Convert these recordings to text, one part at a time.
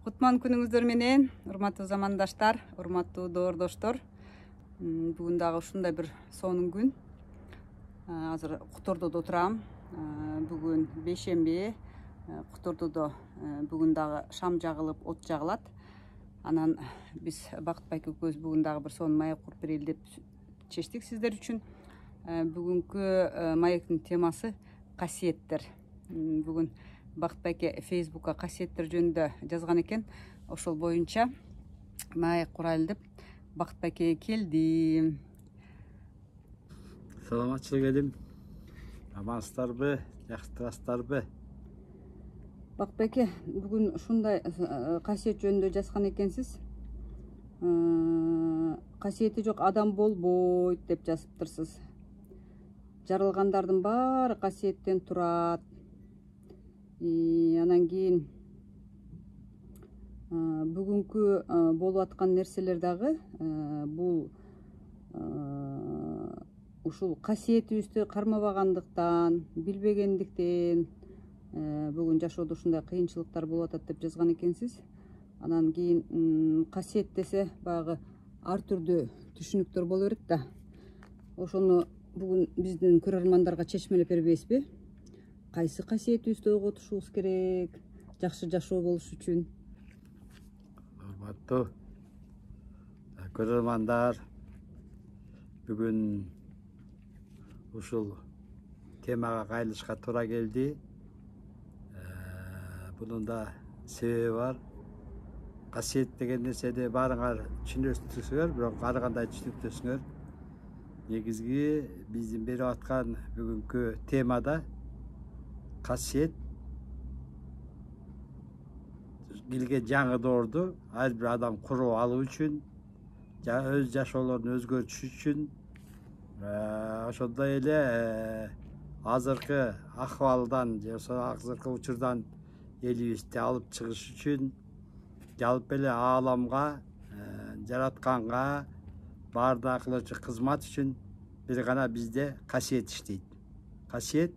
Кутман күнүңүздөр менен, урматтуу замандаштар, урматтуу доордоштор. Бүгүн дагы ушундай бир сонун күн. Азыр Кутордодо отурам. Бүгүн бейшемби. Кутордодо бүгүн дагы шам жагылып, от жагылат. Анан биз Бакыт байке экөөбүз бүгүн дагы бир сонун маек куруп берели деп чечтик сиздер үчүн. Бүгүнкү маектин темасы касиеттер. Бүгүн Бакыт байке Фейсбукка касиеттер жөнүндө жазган экен. Ошол боюнча маек курайлы деп Бакыт байкеге келдим. Саламатчылык элим. Амансыздарбы, жакшырасыздарбы? Бакыт байке, бүгүн ушундай касиет жөнүндө жазган экенсиз. Касиети жок адам болбойт деп жазыптырсыз. Жаралгандардын баары касиеттен турат. Анан кийин бүгүнкү болуп аткан нерселер дагы бул ушул касиетибизди кармабагандыктан, билбегендиктен бүгүн жашоодо ушундай кыйынчылыктар болуп атат деп жазган экенсиз. Анан кийин касиет десе багы ар түрдүү түшүнүктөр боло берет да. Ошону бүгүн биздин көрөрмандарга чечмелеп бербейсизби? Кайсы касиетибизди ойготушубуз керек жакшы жашоо болуш үчүн? Урматтуу көрөрмандар, бүгүн ушул темага кайрылышка туура келди. Бунун да себеби бар. Касиет деген нерсени баарыңар түшүнөсүңөр, бирок ар кандай түшүнүктөсүңөр. Негизги биздин берип аткан бүгүнкү темада касиет келген жаңы доорду ар бир адам куруп алуу үчүн, өз жашоолорун өзгөртүш үчүн, ошондой эле азыркы акыбалдан, азыркы учурдан элибизди алып чыгыш үчүн, жалпы эле ааламга, жаратканга баардыгы кылуучу кызмат үчүн бир гана бизде касиет иштейт. Касиет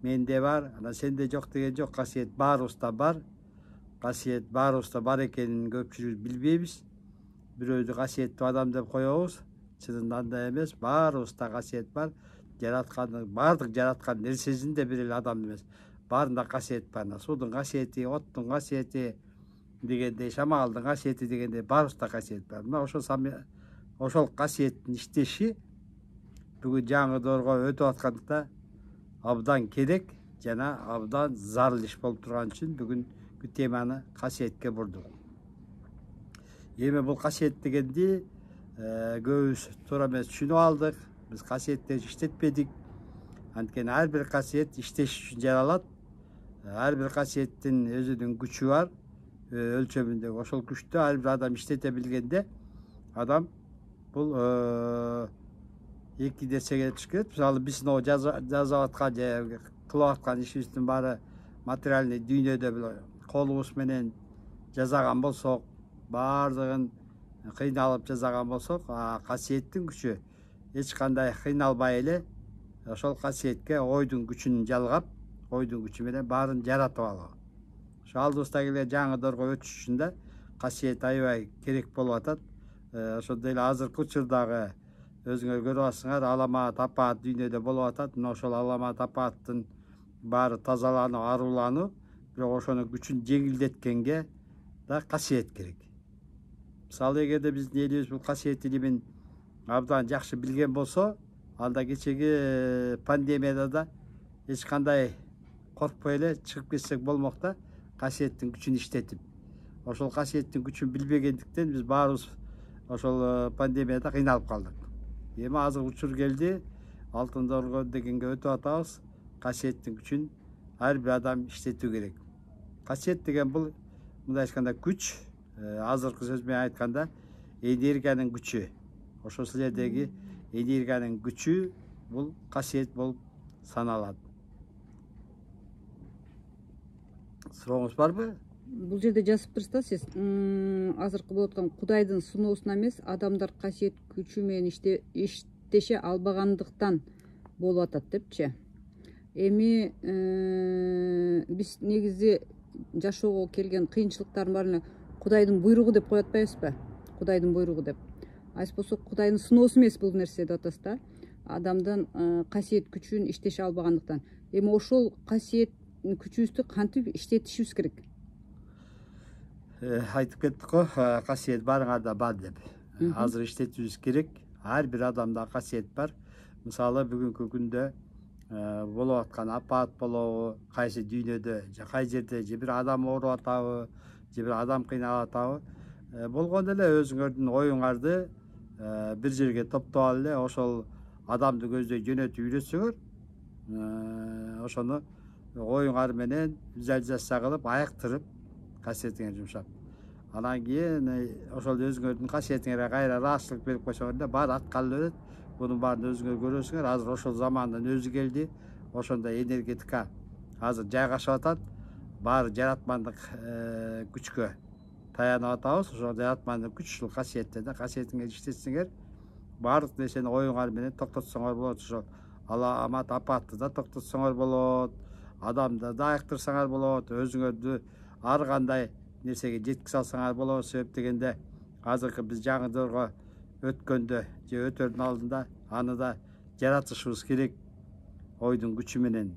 менде бар, анан сенде жок деген жок. Касиет баарыбызда бар. Касиет баарыбызда бар экенин көпчүлүк билбейбиз. Бирөөдү касиеттүү адам деп коебуз. Чынында андай эмес. Баарыбызда касиет бар. Баардык жараткан нерсесин де бир эле адам эмес. Баарында касиет бар. Суудун касиети, оттун касиети дегендей, шамалдын касиети дегендей баарыбызда касиет бар. Мына ошол касиеттин иштеши бүгүн жаңы доорго өтүп аткандыкта абдан керек жана абдан зарыл иш болуп турган үчүн бүгүнкү теманы касиетке бурдук. Эми бул касиет дегенди көбүбүз туура эмес түшүнүп алдык. Биз касиетти иштетпедик. Анткени ар бир касиет иштеш үчүн жаралат. Ар бир касиеттин өзүнүн күчү бар, өлчөмүндөгү. Ошол күчтү ар бир адам иштете билгенде адам бул эки нерсеге түшүш керек. Мисалы биз жазып аткан же кылып аткан ишибиздин баары материальный дүйнөдө колубуз менен жасаган болсок, баардыгын кыйналып жасаган болсок, касиеттин күчү эч кандай кыйналбай эле ошол касиетке ойдун күчүн жалгап, ойдун күчү менен баарын жаратып алуу. Ошо алдыбызда келген жаңы доорго өтүш үчүн да касиет аябай керек болуп атат. Ошондой эле азыркы учурдагы өзүңөр көрүп атасыңар, аламат апаат дүйнөдө болуп атат. Мына ошол аламат апааттын баары тазалануу, арулануу, бирок ошонун күчүн жеңилдеткенге да касиет керек. Мисалы эгерде биздин элибиз бул касиет илимин абдан жакшы билген болсо, анда кечеги пандемияда да эч кандай коркпой эле чыгып кетсек болмок да, касиеттин күчүн иштетип. Ошол касиеттин күчүн билбегендиктен биз баарыбыз ошол пандемияда кыйналып калдык. Эми азыр учур келди, алтын доорго дегенге өтүп атабыз. Касиеттин күчүн ар бир адам иштетүү керек. Касиет деген бул мындай айтканда күч, азыркы сөз менен айтканда энергиянын күчү. Ошол силердеги энергиянын күчү бул касиет болуп саналат. Сурооңуз барбы? Бул жерде жазыптырсыз да сиз, азыркы болуп аткан Кудайдын сыноосуна эмес, адамдар касиет күчү менен иштеше албагандыктан болуп атат депчи. Эми биз негизи жашоого келген кыйынчылыктардын баарын Кудайдын буйругу деп коюп атпайбызбы? Кудайдын буйругу деп. Айс болсо Кудайдын сыноосу эмес бул нерсе деп атасыз да. Адамдын касиет күчүн иштеше албагандыктан. Эми ошол касиет күчүбүздү кантип иштетишибиз керек? Айтып кеттик го, касиет барыңарда бар деп. Азыр иштетүүбүз керек. Ар бир адамда касиет бар. Мисалы бүгүнкү күндө болуп аткан апат болобу, кайсы дүйнөдө же кай жерде же бир адам ооруп атабы, же бир адам кыйналып атабы, болгондо эле өзүңөрдүн оюңарды бир жерге топтоп алып эле ошол адамды көздөй жөнөтүп үйрөтсөңөр, ошону оюңар менен визуализация кылып айыктырып касиетиңе жумшап, анан кийин ошол өзүңөрдүн касиетиңерге кайра ыраазычылык берип койсоңор эле баары аткарыла берет. Bunun баарын өзүңөр көрөсүңөр. Азыр ошол замандын өзү келди. Ошондой энергетика азыр жайгашып атат. Баары жаратмандык күчкө таянып атабыз. Ошол жаратмандык күч ушул касиетте да. Касиетиңе иштетсеңер, баардык нерсени оюңар менен токтотсоңор болот. Ошол аламат апатты да токтотсоңор болот. Адамды да айыктырсаңар болот. Өзүңөрдү ар кандай нерсеге жеткизе алсаңар болот. Себеп дегенде азыркы биз жаңы өткөндө же өтөрдүн алдында аны да жаратышыбыз керек ойдун күчү менен.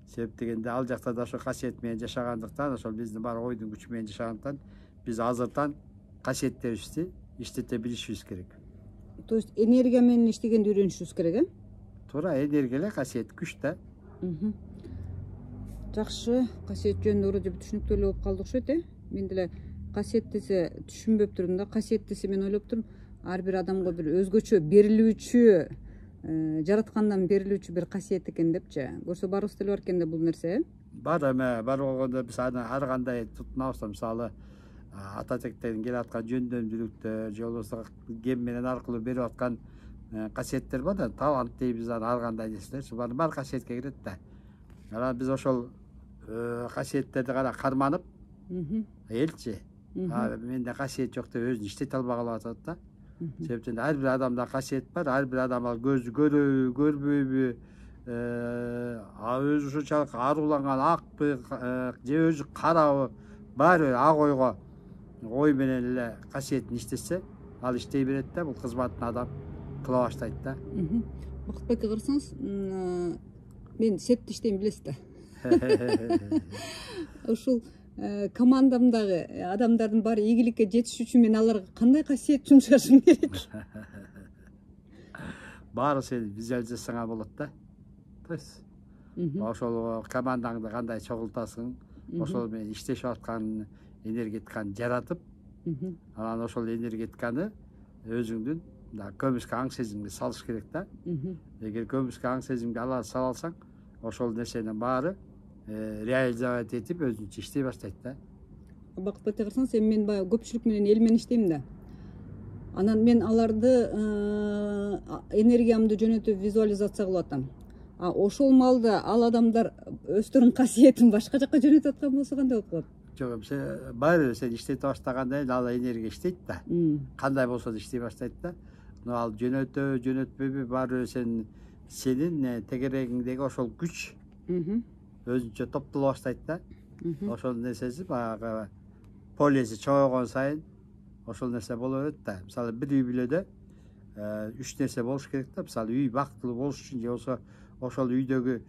Себеп дегенде ал жакта да ошо касиет менен жашагандыктан, ошол биздин бар ойдун күчү менен жашагандыктан биз азыртан касиеттерибизди иштете билишибиз керек. То есть энергия менен иштегенди үйрөнүшүбүз керек, Туура, энергия эле касиет күч да. Жакшы, касиет жөнүндө вроде бир түшүнүктүү болуп калды окшойт, Мен деле касиет десе түшүнбөп турдум да. Касиет десе мен ойлоп турдум, ар бир адамга бир өзгөчө берилүүчү, жараткандан берилүүчү бир касиет экен депчи. Көрсө баарыбызда эле бар экен да бул нерсе. Бар эме, бар болгондо биз аны ар кандай тутунабыз да. Мисалы, ата тектердин келе аткан жөндөмдүүлүктөр же болбосо ген менен аркылуу берип аткан касиеттер бар да. Талант дейбиз аны, ар кандай нерселер. Булардын баары касиетке кирет да. Анан биз ошол касиеттерди гана карманып, элчи менде касиет жок деп өзүн иштете албай калып атат да. Себептен ар бир адамда касиет бар. Ар бир адам ал көздү көрөбү, көрбөйбү, өзү ушунчалык аруланган акпы же өзү карабы, баары ак ойго ой менен эле касиетин иштесе, ал иштей берет да. Бул кызматын адам кыла баштайт да. Бакытбек ака, карасаңыз, мен сетте иштейм, билесиз да. Ушул командамдагы адамдардын баары ийгиликке жетиш үчүн мен аларга кандай касиет жумшашым керек? Баары сен визуализацияңа болот да. То есть ошол командаңды кандай чогултасың, ошол менен иштешип аткан энергетиканы жаратып, анан ошол энергетиканы өзүңдүн көмүскө аң сезимге салыш керек да. Эгер көмүскө аң сезимге сала алсаң, ошол нерсенин баары реализовать этип өзүнчө иштей баштайт да. Бакытбек, карасаңыз, эми мен баягы көпчүлүк менен эл менен иштейм да. Анан мен аларды энергиямды жөнөтүп визуализация кылып атам. Ошол маалда ал адамдар өздөрүнүн касиетин башка жака жөнөтүп аткан болсо кандай болуп калат? Жок, баары сен иштете баштаганда эле ал энергия иштейт да. Кандай болсо да иштей баштайт да. Но ал жөнөтөбү, жөнөтпөйбү, баары сенин тегерегиңдеги ошол күч өзүнчө топтоло баштайт да. Ошол нерсеси баягы полеси чоңойгон сайын ошол нерсе боло берет да. Мисалы, бир үй бүлөдө 3 нерсе болуш керек да. Мисалы, үй бактылуу болуш үчүн же болсо ошол үйдөгү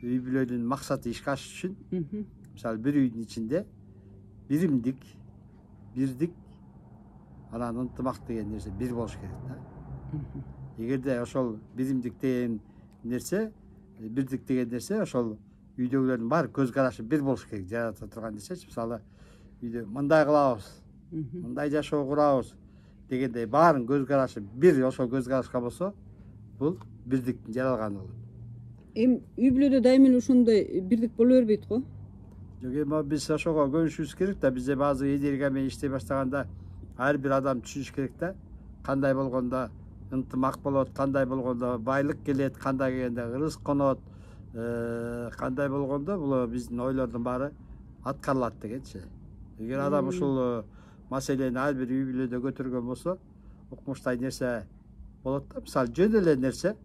үй бүлөнүн максаты ишке ашыш үчүн, мисалы, бир үйдүн ичинде биримдик, бирдик, анан ынтымак деген нерсе бир болуш керек да. Эгерде ошол биримдик деген нерсе, бирдик деген нерсе ошол үйдөгүлөрдүн баары көз карашы бир болуш керек, жарата турган нерсечи. Мисалы, үйдө мындай кылабыз, мындай жашоо курабыз дегендей баарын көз карашы бир, ошол көз карашка болсо, бул бирдиктин жаралганы болот. Эми үй бүлөдө дайыма эле ошондой бирдик боло бербейт го? Жок, эми биз ошого көнүшүбүз керек да. Бизде баазы энергия менен иштей баштаганда ар бир адам түшүнүш керек да. Кандай болгондо ынтымак болот, кандай болгондо байлык келет, кандай келгенде ырыс конот, кандай болгондо бул биздин ойлордун баары аткарылат дегенчи. Эгер адам ушул маселени ар бир үй бүлөдө көтөргөн болсо, укмуштай нерсе болот да. Мисалы, жөн эле нерсе.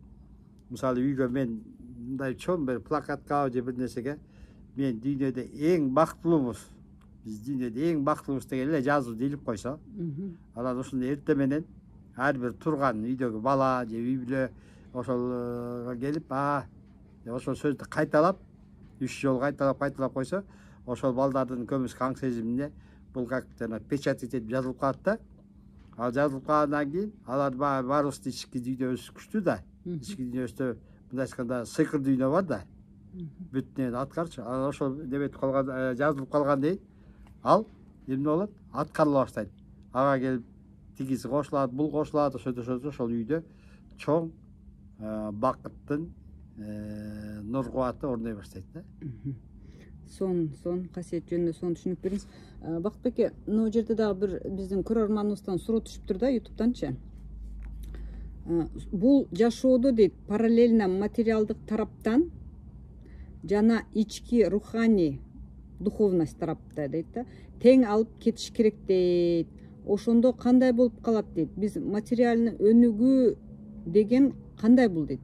Мисалы, үйгө мен мындай чоң бир плакатка же бир нерсеге мен дүйнөдө эң бактылуумуз биз дүйнөдө эң бактылуубуз деген эле жазуу дейилип койсо, анан ушундай эртең менен ар бир турган үйдөгү бала же үй бүлө ошол келип ошол сөздү кайталап 3 жолу кайталап койсо, ошол балдардын көбүсү аң сезимине бул как жана печатать этип жазылып калат да. Ал жазылып калгандан кийин алар баарыбыздын ички дүйнөбүз күчтүү да. Ички дүйнөбүздө мындай айтканда сыйкыр дүйнө бар да. Бүтүнөн аткарчы. Анан ошол неметип калган, жазылып калгандан кийин ал эмне болот? Аткарыла баштайт. Ага келип тигиси кошулат, бул кошулат, ошол үйдө чоң бакыттын нур кубаты орной баштайт да. Сон касиет жөнүндө сонун түшүнүп бериңиз. Бактыбек эке, мына жерде дагы бир биздин көрөрманыбыздан суроо түшүптүр да ютубтанчы. Бул жашоодо дейт, параллельно материалдык тараптан жана ички руханий духовность тарапта дейт да, тең алып кетиш керек дейт. Ошондо кандай болуп калат дейт? Биз материальный өнүгүү деген кандай бул дейт?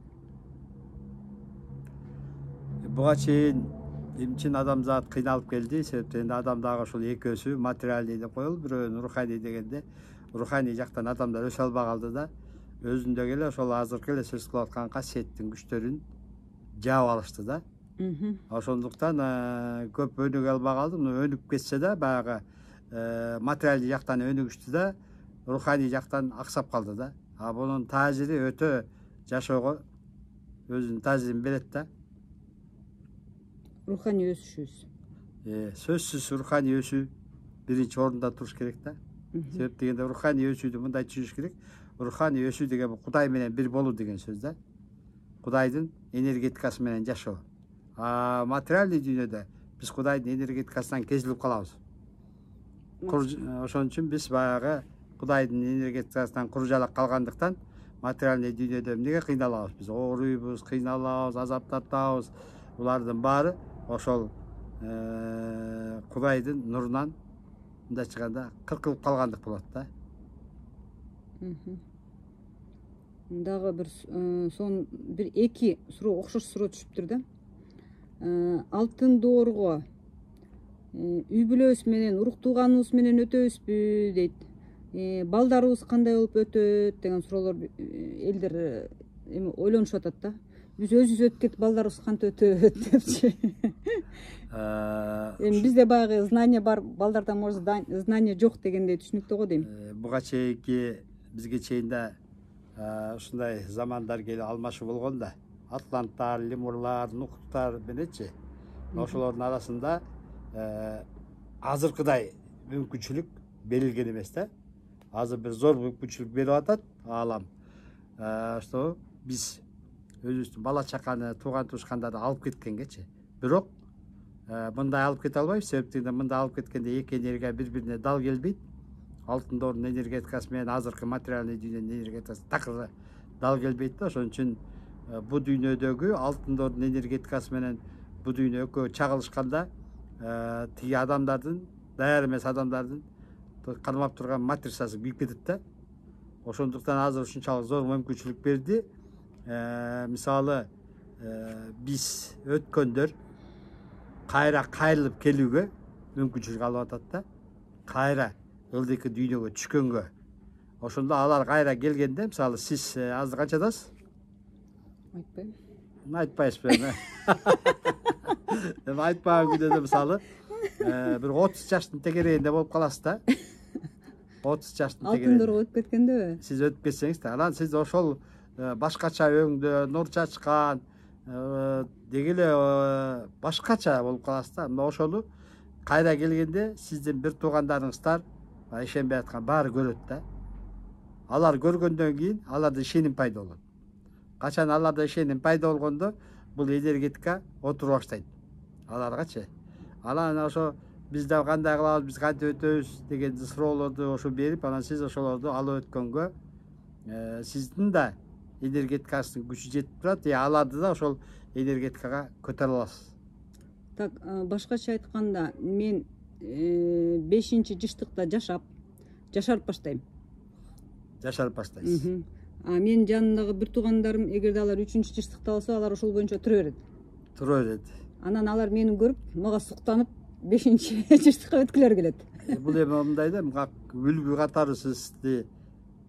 Буга чейин эмчи адамзат кыйналып келди, себептен адам дагы ошол экөөсү материальный деп коелу, бирөөнү руханий дегенде, руханий жактан адамдар өсө албай калды да, өзүндөгү эле ошол азыркы эле сөз кылып аткан касиеттин күчтөрүн жаап алышты да. Ошондуктан көп өнүгө албай калды. Өнүгүп кетсе да баягы материалдык жактан өнүгүштү да, руханий жактан аксап калды да. Бунун таасири өтө жашоого өзүнүн таасирин берет да. Руханий өсүшүбүз. Сөзсүз руханий өсүү биринчи орунда туруш керек да. Себеп дегенде руханий өсүүдү мындай түшүнүш керек. Руханий өсүү деген Кудай менен бир болуу деген сөз да. Кудайдын энергетикасы менен жашоо. Материальный дүйнөдө биз Кудайдын энергетикасынан кезилип калабыз. Ошон үчүн биз баягы Кудайдын энергетикасынан куржалак калгандыктан материальный дүйнөдө эмнеге кыйналабыз? Биз ооруйбуз, кыйналабыз, азап тартабыз. Булардын баары ошол Кудайдын нурунан мындай айтканда кыркылып калгандык болот да. Дагы бир сон бир эки суроо, окшош суроо түшүптүр да. Алтын доорго үй бүлөбүз менен, урук тууганыбыз менен өтөбүзбү дейт. Балдарыбыз кандай болуп өтөт деген суроолор элдер ойлонушуп атат да. Биз өзүбүз өтүп кетип, балдарыбыз кантип өтөт депчи. Бизде баягы знание бар, балдарда может знание жок дегендей түшүнүктүү го дейм. Буга чейинки бизге чейин да ушундай замандар келип алмашуу болгон да. Атланттар, лемурлар, нуктар мененчи. Ошолордун арасында азыркыдай мүмкүнчүлүк берилген эмес да. Азыр бир зор мүмкүнчүлүк берип атат аалам. Что биз өзүбүздүн бала чаканы, тууган туушкандарды алып кеткенгечи. Бирок мындай алып кете албайбыз, себептен мындай алып кеткенде эки энергия бири-бирине дал келбейт. Алтын доордун энергетикасы менен азыркы материальный дүйнөнүн энергетикасы такыр дал келбейт да. Ошон үчүн бу дүйнөдөгү алтын доордун энергетикасы менен бу дүйнө экөө чагылышканда тиги адамдардын, даяр эмес адамдардын кармап турган матрицасы күйүп кетет да. Ошондуктан азыр ушунчалык зор мүмкүнчүлүк берди. Мисалы биз өткөндөр кайра кайрылып келүүгө мүмкүнчүлүк алып атат да. Кайра ылдыйкы дүйнөгө түшкөнгө. Ошондо алар кайра келгенде, мисалы сиз азыр канчадасыз? Айтпайм. Айтпайсызбы? Айтпаган күндө мисалы бир 30 жаштын тегерегинде болуп каласыз да. 30 жаштын тегерегинде. Алтын доорго өтүп кеткендеби? Сиз өтүп кетсеңиз да, анан сиз ошол башкача өңдө, нур чачкан, деги эле башкача болуп каласыз да. Мына ошону кайра келгенде сиздин бир туугандарыңыздар ишенбей аткан баары көрөт да. Алар көргөндөн кийин аларда ишеним пайда болот. Качан аларда ишеним пайда болгондо бул энергетика отура баштайт аларгачы. Анан ошо биз да кандай кылабыз, биз кантип өтөбүз деген суроолорду ошо берип, анан сиз ошолорду алып өткөнгө сиздин да энергетикасынын күчү жетип турат, аларды да ошол энергетикага көтөрө аласыз. Так, башкача айтканда, мен 5-жыштыкта жашарып баштайм. Жашарып баштайсыз. Менин жанымдагы бир туугандарым, эгерде алар 3-жыштыкта болсо, алар ошол боюнча тура берет. Тура берет. Анан алар мени көрүп, мага суктанып, 5 жаштыкка өткүлөр келет. Бул эми мындай да, үлгү катары сизди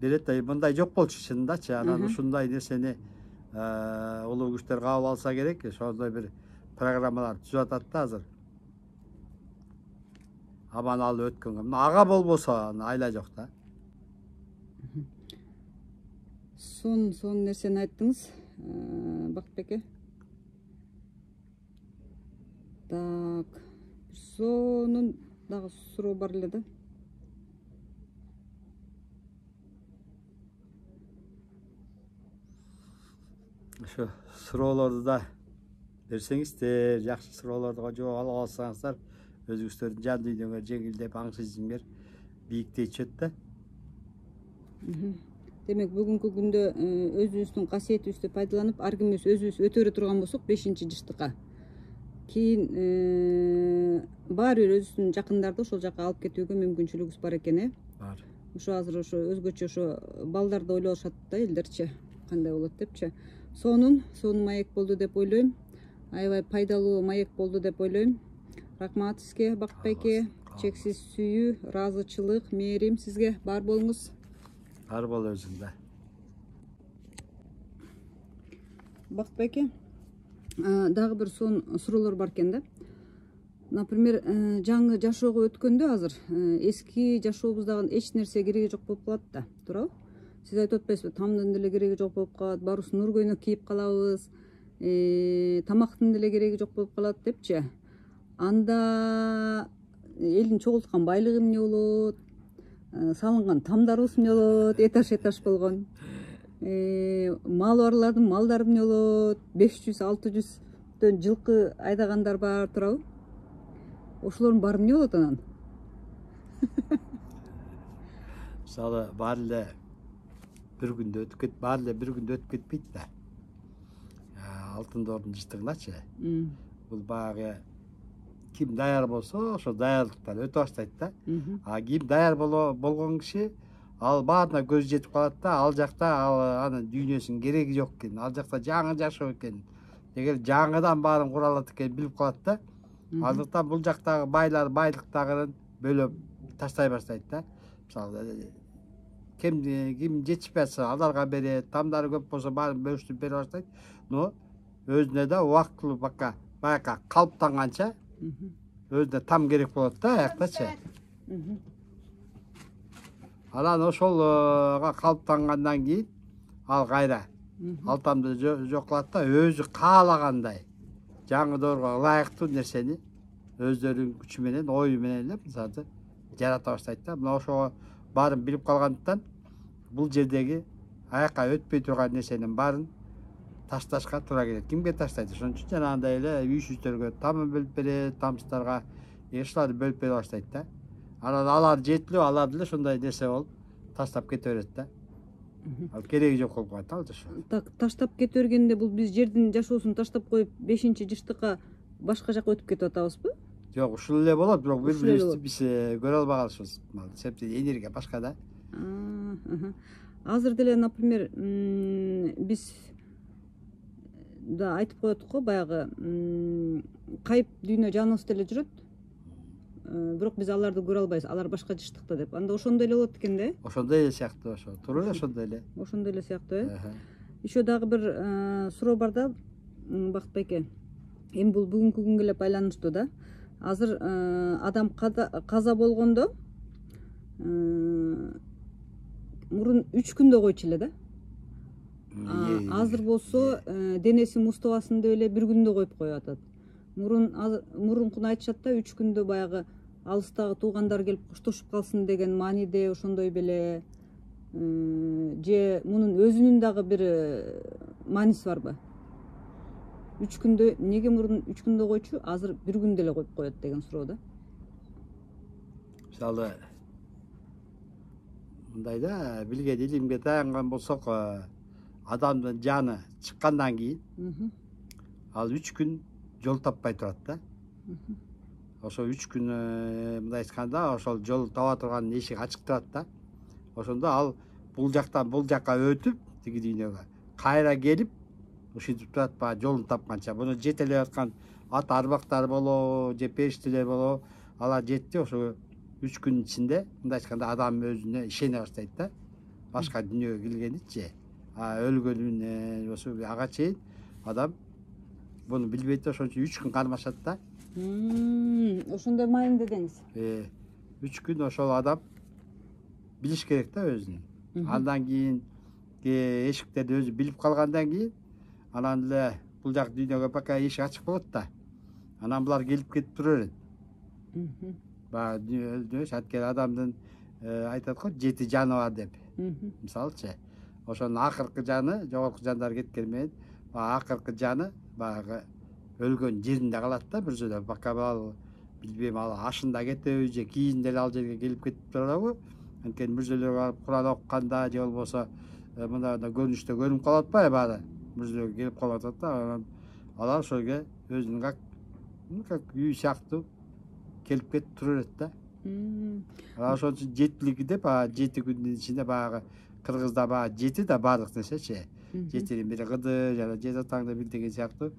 берет да, мындай жок болчу чынындачы. Анан ушундай нерсени улуу күчтөр кабыл алса керек. Ошондой бир программалар түзүп атат да азыр. Аман алып өткөнгө. Ага болбосо айла жок да. Son нерсени айттыңыз, Бакытбеке. Так, сонун дагы суроо бар эле да. Ошо суроолорду да берсеңиздер, жакшы суроолорго жооп ала алсаңыздар, өзүңүздөрдүн жан дүйнөңөр жеңилдеп, аң сезимиңер бийиктей түшөт да. Демек бүгүнкү күндө өзүбүздүн касиетибизди пайдаланып, ар кимибиз өзүбүз өтөрө турган болсок 5-жыштыкка, кийин баары бир өзүбүздүн жакындарды ошол жака алып кетүүгө мүмкүнчүлүгүбүз бар экен, Бар. Ошо азыр ошо өзгөчө ошо балдарды ойлошот да элдерчи, кандай болот депчи. Сонун маек болду деп ойлойм. Аябай пайдалуу маек болду деп ойлойм. Рахмат сизге, Бакытбеке. Чексиз сүйүү, ыраазычылык, мээрим сизге бар болуңуз. Бар бол өзүңдө. Бакытбеке, дагы бир суроолор бар экен да. Например, жаңы жашоого өткөндө азыр эски жашообуздагы эч нерсе кереги жок болуп калат да, туурабы? Сиз айтып атпайсызбы, тамдын деле кереги жок болуп калат, баарыбыз нур көйнөк кийип калабыз, тамактын деле кереги жок болуп калат депчи. Анда элдин чогулткан байлыгы эмне болот? Салынган тамдарыбыз эмне болот? Этаж болгон. Мал барлардын малдары эмне болот? 500-600 жылкы айдагандар бар, туурабы? Ошолордун баары эмне болот анан? Мисалы, баары эле бир күндө өтүп кетпейт да. Алтын доордун жыштыгыначы. Бул баягы ким даяр болсо, ошо даярдыктан өтө баштайт да. Ким даяр болгон киши ал баарына көзү жетип калат да, ал жакта анын дүйнөсүнүн кереги жок экен, ал жакта жаңы жашоо экен. Эгер жаңыдан баарын кура алат экен билип калат да. Андыктан бул жактагы байлар байлыктарын бөлөп таштай баштайт да. Мисалы, ким жетишпей атса аларга берет, тамдары көп болсо баарын бөлүштүрүп бере баштайт. Но өзүнө да убактылуу баягы калыптанганча өзүнө там керек болот да аяктачы. Анан ошолго калыптангандан кийин ал кайра ал тамды жок кылат да, өзү каалагандай жаңы доорго ылайыктуу нерсени өздөрүнүн күчү менен, ою менен эле мисалы жарата баштайт да. Мына ошого баарын билип калгандыктан бул жердеги аякка өтпөй турган нерсенин баарын ташташка туура келет. Кимге таштайт? Ошон үчүн жанагындай эле үй-бүчтөргө тамын бөлүп берет, тамчыларга ушуларды бөлүп бере баштайт да. Анан алар жетилип, алар деле ошондой нерсе болуп таштап кете берет да. Ал кереги жок болуп калат ал жашоо. Так, таштап кете бергенде бул биз жердин жашоосун таштап коюп 5-жыштыкка башка жака өтүп кетип атабызбы? Жок, ушул эле болот, бирок биз көрө албай калышыбыз. Себеби энергия башка да. Азыр деле, например, биз да айтып коет го, баягы кайып дүйнө жаныбыз деле жүрөт. Бирок биз аларды көрө албайбыз, алар башка жыштыкта деп. Анда ошондой эле болот экен да? Ошондой эле сыяктуу, ошо. Туура эле ошондой эле. Ошондой эле сыяктуу, Еще дагы бир суроо бар да, Бакытбеке. Эми бул бүгүнкү күнгө эле байланыштуу да. Азыр адам каза болгондо мурун 3 күндө койчу эле да. Азыр болсо денеси муздабасын деп эле 1 күндө коюп коюп атат. Мурункуну айтышат да, 3 күндө баягы алыстагы туугандар келип коштошуп калсын деген мааниде ошондой беле, же мунун өзүнүн дагы бир мааниси барбы? 3 күндө, неге мурун 3 күндө койчу, азыр 1 күндө эле коюп коет деген суроо да. Мисалы, мындай да, билген илимге таянган болсок, адамдын жаны чыккандан кийин ал 3 күн жол таппай турат да. Ошо 3 күн мындай айтканда, ошол жол таба турган эшик ачык турат да. Ошондо ал бул жактан бул жакка өтүп, тиги дүйнөгө кайра келип, ушинтип турат, жолун тапканча. Буну жетелеп аткан ат арбактар болобу же периштелер болобу алар жетти ошо 3 күн ичинде мындай айтканда адам өзүнө ишене баштайт да башка дүйнөгө келгеничи өлгөнүнө ошо ага чейин адам буну билбейт да ошон үчүн 3 күн кармашат да ошондой маанинде деңиз 3 күн ошол адам билиш керек да өзүн андан кийин эшиктерди өзү билип калгандан кийин анан эле бул жак дүйнөгө пока эшик ачык болот да анан булар келип кетип тура берет баягы анткени адамдын айтат го 7 жаны бар деп мисалычы ошонун акыркы жаны жогорку жандар кеткен менен акыркы жаны баягы өлгөн жеринде калат да бир жолу пока ал билбейм ал ашында кетеби же кийин деле ал жерге келип кетип турабы анткени бир жолу барып куран окуганда же болбосо мындай көрүнүштө көрүнүп калып атпайбы баары бир жолу келип калып атат да анан алар ошого өзүнүн как үй сыяктуу келип кетип тура берет да ошон үчүн жетилиги деп 7 күндүн ичинде баягы кыргызда баягы 7 да баардык нерсечи 7-нин бири кыды жана жети таңда бир деген сыяктуу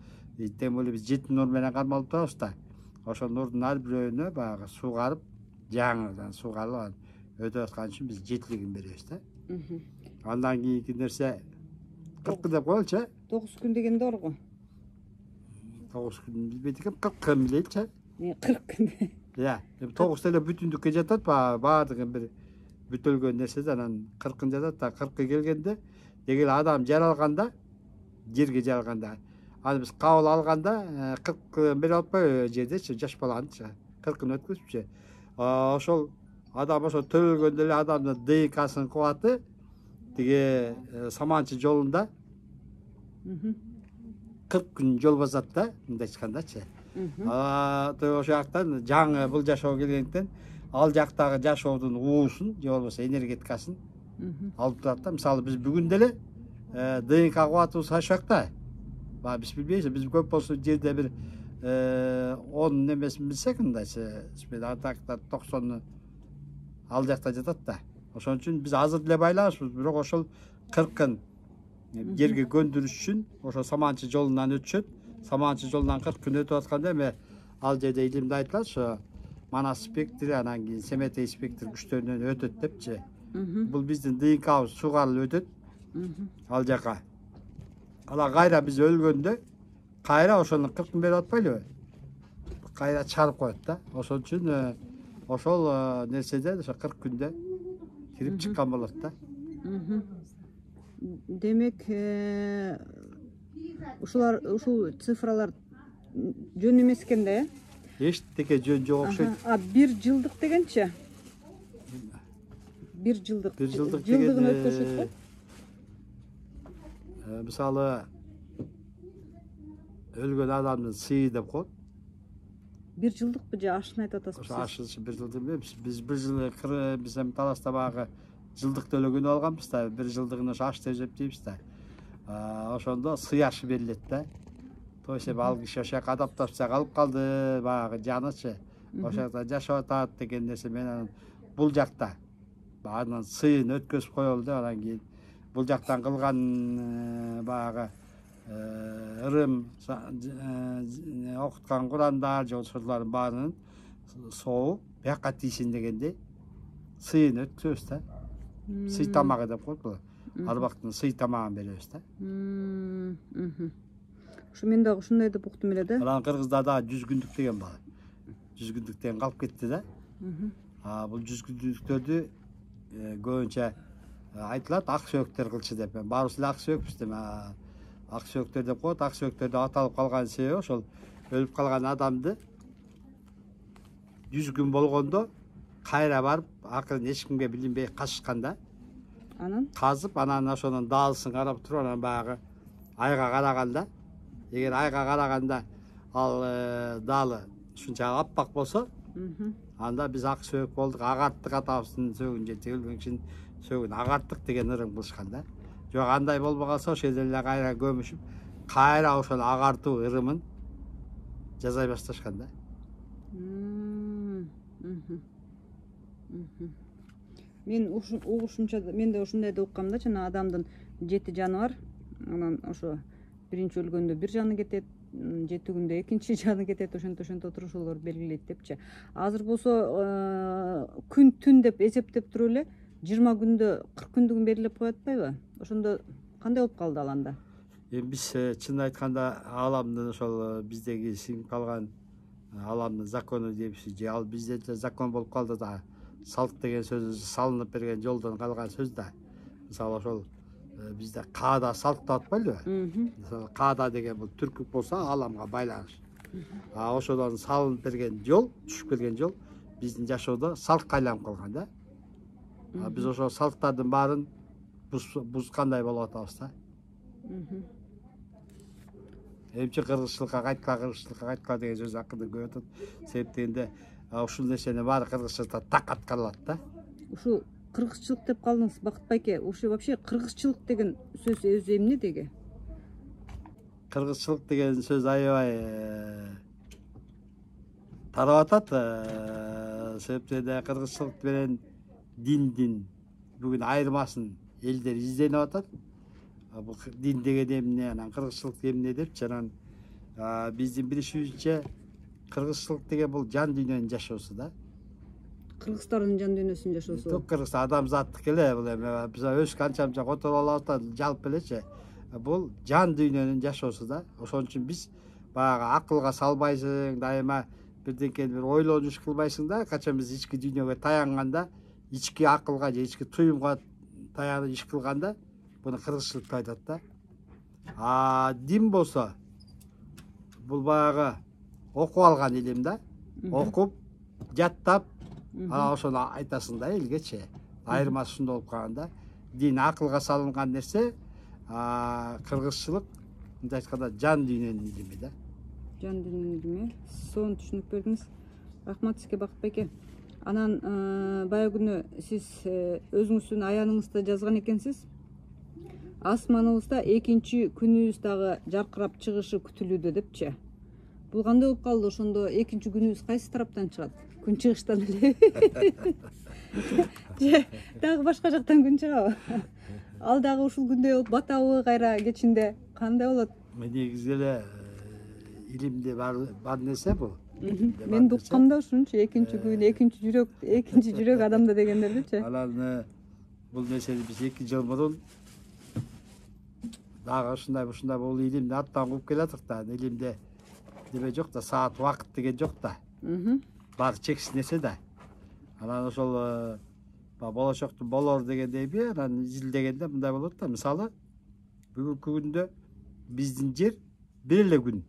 тем более биз 7 нур менен кармалып турабыз да ошол нурдун ар бирөөнө баягы суугарып жаңыдан суугарылып өтүп аткан үчүн биз жетилигин беребиз да андан кийинки нерсе 40 деп коелучу 9 күн деген доор го 9 күн билбейт экенмин 40 билейинчи 40 күн 9 деле бүтүндүккө жатат баардыгы бир бүтөлгөн нерсе анан 40 жатат да 40 келгенде деги эле адам жаралганда жерге жаралганда аны биз кабыл алганда 40 берип атпайбы жердечи жаш баланычы 40-ын өткөзүпчү ошол адам ошо төрөлгөндө эле адамдын ДНКсынын кубаты тиги саманчы жолунда 40 күн жол басат да мындай айткандачы ошол жактан жаңы бул жашоого келгендиктен ал жактагы жашоодун уусун же болбосо энергетикасын алып турат да мисалы биз бүгүн деле ДНК кубатыбыз кайчак да баягы биз билбейбиз биз көп болсо жерде бир 10 немесин билсек мындайчы а так 90 ал жакта жатат да ошон үчүн биз азыр деле байланышпыз бирок ошол 40-ын жерге көндүрүш үчүн ошо саманчы жолунан өтүшөт саманчы жолунан 40 күн өтүп атканда эми ал жерде илимде айтылат ошо манас спектри анан кийин семетей спектр күчтөрүнөн өтөт депчи бул биздин ДНКбыз суугарылып өтөт ал жака ала кайра биз өлгөндө кайра ошонун 40-ын берип атпайлыбы кайра чыгарып коет да ошон үчүн ошол нерседен ошо 40 күндө кирип чыккан болот да демек ушул цифралар жөн эмес экен да эчтеке жөн жок окшойт бир жылдык дегенчи бир жылдык жылдыгын өткөрүшөт го мисалы өлгөн адамдын сыйы деп коет бир жылдыкпы же ашын айтып атасызбы ошо ашышы бир жыл демейбиз биз бир жыл биз эми таласта баягы жылдык төлөгөнү алганбыз да бир жылдыгын ошо аш деп эсептейбиз да ошондо сый ашы берилет да то есть ал киши ошол жака адаптация калып калды баягы жанычы ошол жакта жашап атат деген нерсе менен анан бул жакта анын сыйын өткөзүп коелу деп анан кийин бул жактан кылган баягы ырым окуткан курандар же ошолордун баарынын сообу бияка тийсин дегендей сыйын өткөзөбүз да сый тамагы деп коет бул арбактын сый тамагын беребиз да ушу мен дагы ушундай деп уктум эле да анан кыргызда дагы 100 күндүк деген бар 100 күндүк деген калып кетти да бул 100 күндүктөрдү көбүнчө айтылат ак сөөктөр кылчу деп баарыбыз эле ак сөөкпүз деп ак сөөктөр деп коет ак сөөктөр деп аталып калган себеби ошол өлүп калган адамды 100 күн болгондо кайра барып акырын эч кимге билинбей качышканда анан казып анан ошонун даалысын карап туруп анан баягы айга караганда эгер айга караганда ал даалы ушунчалык аппак болсо анда биз ак сөөк болдук агарттык атабыздын сөөгүн же өлгөн кишинин сөөгүн агарттык деген ырым кылышкан да жок андай болбой калса ошол жерде эле кайра көмүшүп кайра ошол агартуу ырымын жасай башташкан да мен угушумча мен да ушундай деп уккам да жана адамдын 7 жаны бар анан ошо биринчи өлгөндө бир жаны кетет 7 күндө экинчи жаны кетет, ошонто турушуулар белгилейт депчи. Азыр болсо күн түн деп эсептеп туруп эле 20 күндө 40 күндүгүн белгилеп коюп атпайбы? Ошондо кандай болуп калды ал анда? Биз чын айтканда аламдын ошол биздеги сиңип калган аламдын закону дейбиз же ал бизде закон болуп калды да, салт деген сөз салынып берген жолдон калган сөз да. Мисалы ошол бизде каада салт деп атпайлыбы? Мисалы каада деген бул түркүк болсо аламга байланыш. Ошодон салынып берген жол, түшүп келген жол биздин жашоодо салтка айланып калган да. Биз ошол салттардын баарын бузгандай болуп атабыз да. Эмчи кыргызчылыкка кайткыла деген сөз акырында көп атат. Себеп дегенде ушул нерсени баары кыргызчылыкта так аткарылат да. Ушу кыргызчылык деп калдыңыз, Бакыт байке. Ушу вообще кыргызчылык деген сөз өзү эмне деге? Кыргызчылык деген сөз аябай тарап атат. Себеп дегенде кыргызчылык менен диндин бүгүн айырмасын элдер изденип атат. Бул дин деген эмне, анан кыргызчылык эмне депчи, анан биздин билишибизче кыргызчылык деген бул жан дүйнөнүн жашоосу да. Кыргыздардын жан дүйнөсүнүн жашоосу. Ток кыргыз адамзаттык эле бул эми биз өз канчанча которуп алабыз да, жалпы элечи. Бул жан дүйнөнүн жашоосу да. Ошон үчүн биз баягы акылга салбайсың, дайыма бирденкени бир ойлонуш кылбайсың да, качан биз ички дүйнөгө таянганда, ички акылга же ички туюмга таянып иш кылганда буну кыргызчылык деп айтат да. Дин болсо бул баягы окуп алган илим да. Окуп, жаттап, ошону айтасың да элгечи. Айырмасы ушунда болуп калганда, дин акылга салынган нерсе, кыргызчылык мындай айтканда жан дүйнөнүн илими да. Жан дүйнөнүн илими. Сону түшүнүп бердиңиз. Рахмат сизге, Бакыт байке. Анан баягы күнү сиз өзүңүздүн аяныңызда жазган экенсиз. Асманыбызда экинчи күнүбүз дагы жаркырап чыгышы күтүлүүдө депчи. Бул кандай болуп калды? Ошондо экинчи күнүбүз кайсы тараптан чыгат? Күн чыгыштан эле. Же дагы башка жактан күн чыгабы? Ал дагы ушул күндөй болуп батабы кайра кечинде? Кандай болот? Негизи эле илимде бар нерсе бул. Мен уккамда ушунчу экинчи күн, экинчи жүрөк адамда дегендердичи. Анан бул нерсени биз 2 жыл мурун дагы ушундай бул илимди аттан кууп келатык да. Илимде неме жок да, саат убакыт деген жок да. Баары чексиз нерсе да. Анан ошол болочоктун болор дегендейби, анан изилдегенде мындай болот да. Мисалы, бүгүнкү күндө биздин жер бир эле күн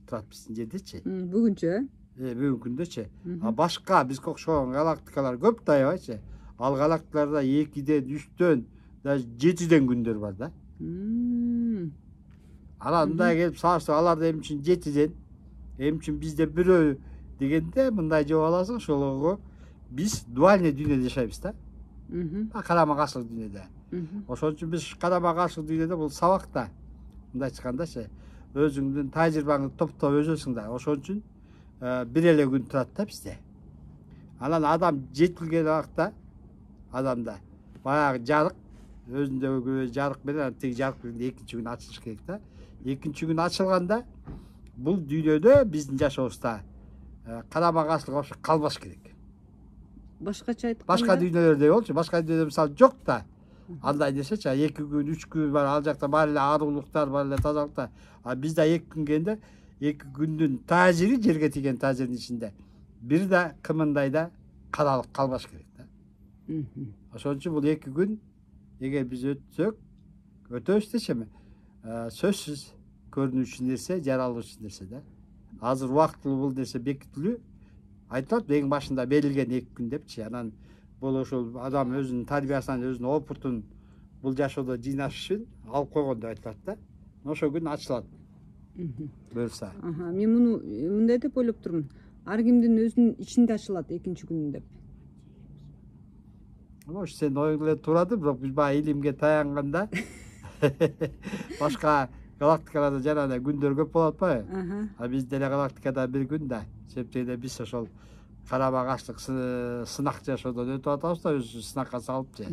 турат биздин жердечи. Бүгүнчү, бүгүнкү күндөчү. Башка бизге окшогон галактикалар көп да аябайчы. Ал галактикаларда 2ден, 3дөн, даже 7ден күндөр бар да. Анан мындай келип салыштырып, аларда эмне үчүн 7ден, эмне үчүн бизде бирөө дегенде мындай жооп аласың, ошолго биз дуальный дүйнөдө жашайбыз да. Карама каршылык дүйнөдө. Ошон үчүн биз карама каршылык дүйнөдө бул сабак да. Мындай айткандачы, өзүңдүн тажрыйбаңды топтоп өзөсүң да. Ошон үчүн бир эле күн турат да бизде. Анан адам жетилген убакта адамда баягы жарык, өзүндөгү жарык менен тиги жарык менен экинчи күн ачылыш керек да. Экинчи күн ачылганда бул дүйнөдө биздин жашообузда карама каршылык вообще калбаш керек. Башкача айтканда, Башка дүйнөлөрдө болчу, башка дүйнөдө мисалы жок да. Андай нерсечи, 2 күн, 3 күн бар, ал жакта бар эле арулуктар, бар эле тазалыкта. Бизде 2 күн келгенде 2 күндүн таасири, жерге тийген таасирдин ичинде бир да кымындай да каралык калбаш керек да. Ошон үчүн бул 2 күн эгер биз өтөбүз десем, сөзсүз көрүнүчү нерсе, жаралуучу нерсе да. Азыр убактылуу бул нерсе бекитилүү. Айтылат, эң башында берилген 2 күн депчи. Анан бул ошол адам өзүнүн тарбиясынан, өзүнүн опытун бул жашоодо жыйнаш үчүн алып койгон деп айтылат да. Ошол күн ачылат. Буюрса. Мен муну мындай деп ойлоп турмун. Ар кимдин өзүнүн ичинде ачылат экинчи күн деп. Ошо сенин оюң эле туурады, бирок биз баягы илимге таянганда башка галактикаларда жанагындай күндөр көп болот атпайбы? Бизде эле галактикада бир күн да. Себептен биз ошол карама каршылык сынак жашоодон өтүп атабыз да, өзүбүздү сынакка салыпчы.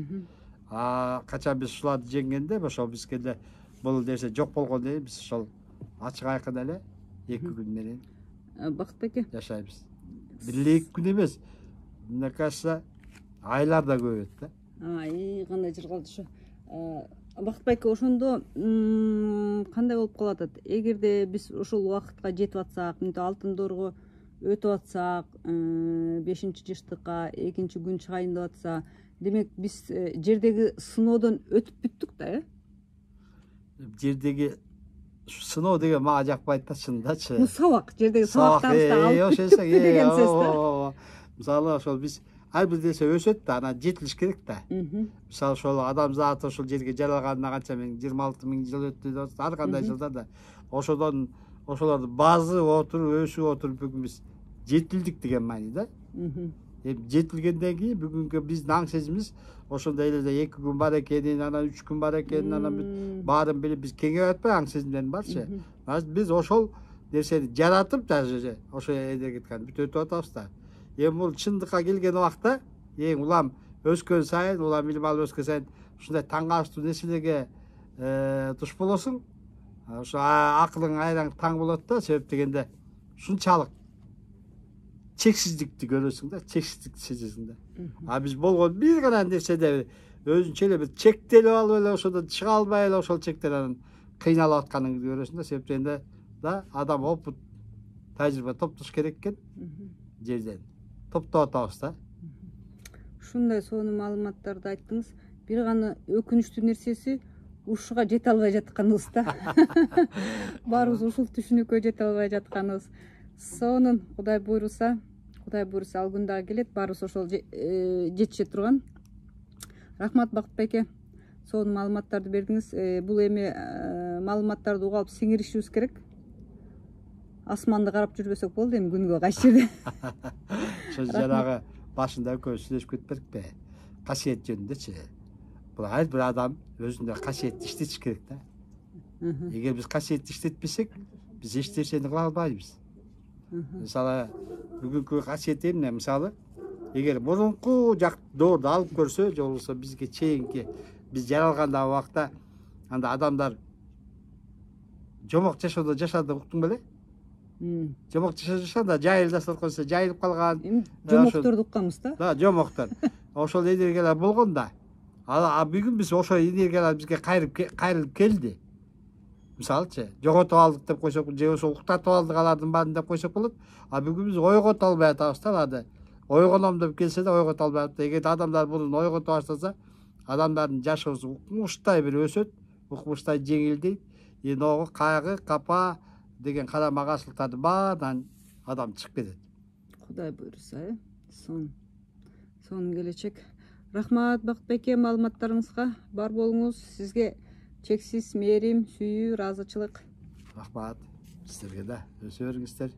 Качан биз ушуларды жеңгенде, ошол бизге эле бул нерсе жок болгондон кийин биз ошол ачык айкын эле 2 күн менен Бакыт байке, жашайбыз. Бириле 2 күн эмес. Мне кажется, айлар да көп да. кандай жыр калды ушу. Бакыт байке, ошондо кандай болуп калат атат? Эгерде биз ошол убакытка жетип атсак, мынтип алтын доорго өтүп атсак, 5-жыштыкка 2-күн чыгайын деп атса, демек биз жердеги сыноодон өтүп бүттүк да, Жердеги сыноо деген мага жакпайт да, чындачы. Сабак, жердеги сабактарыбызды алып бүттүк деген сөз да. Мисалы ошол биз ар бир нерсе өсөт да, анан жетилиш керек да. Мисалы ошол адамзат ошол жерге жаралганына канча 26 000 жыл өттү деп ар кандай жылда да. Ошолорду базып отуруп, өсүп отуруп бүгүн биз жетилдик деген маани да. Жетилгенден кийин бүгүнкү биздин аң сезимибиз ошондой эле 2 күн бар экенин, анан 3 күн бар экенин, анан баарын билип биз кеңейип атпайбы, аң сезимдерин барчы. Биз ошол нерсени жаратып даже ошо энергетиканы бүт өтүп атабыз да. Эми бул чындыкка келген убакта эң улам өскөн сайын, улам илим алып өскөн сайын ушундай таң калыштуу нерселерге туш болосуң. Ошо акылың айраң таң болот да, себеп дегенде ушунчалык чексиздикти көрөсүң да, чексиздикти сезесиң да. Биз болгон бир гана нерседе өзүнчө эле бир чектелип алып эле ошодон чыга албай эле ошол чектен анан кыйналып атканыңды көрөсүң да, себеп дегенде да адам опыт, тажрыйба топтош керек экен жерден. Топтоп атабыз да. Ушундай сонун маалыматтарды айттыңыз. Бир гана өкүнүчтүү нерсеси ушуга жете албай жатканыбыз да. Баарыбыз ушул түшүнүккө жете албай жатканыбыз. Сонун, Кудай буйруса ал күн дагы келет, баарыбыз ошол жетише турган. Рахмат Бакыт байке, сонун маалыматтарды бердиңиз. Бул эми маалыматтарды угуп алып сиңиришибиз керек. Асманды карап жүрбөсөк болду эми күнгө кайсы жерде. Ошо жанагы башында экөөбүз сүйлөшүп кетпедикпи? Касиет жөнүндөчү. Бул ар бир адам өзүндө касиетти иштетиш керек да. Эгер биз касиетти иштетпесек, биз эч нерсени кыла албайбыз. Мисалы, бүгүнкү касиет эмне? Мисалы, эгер мурунку доорду алып көрсө, же болбосо бизге чейинки биз жаралганда убакта анда адамдар жомок жашоодо жашады, уктуң беле? Жомок жашашканда жайылдаса койсо жайылып калган. Жомокторду укканбыз да. Да, жомоктор. Ошол энергиялар болгон да. Бүгүн биз ошол энергиялар бизге кайрылып келди. Мисалычы, жоготуп алдык деп койсок, же болбосо уктатып алдык алардын баарын деп койсок болот. Бүгүн биз ойгото албай атабыз да. Ойгоном деп келсе да ойгото албай атат. Эгер адамдар муну ойгото баштаса, адамдардын жашоосу укмуштай бир өсөт, укмуштай жеңилдейт. Эногу кайгы, капа деген карама каршылыктардын баарынан адам чыгып кетет. Кудай буйруса, сонун келечек. Рахмат Бакыт байке, маалыматтарыңызга бар болуңуз. Сизге чексиз мээрим, сүйүү, ыраазычылык. Рахмат. Сиздерге да өсө бериңиздер.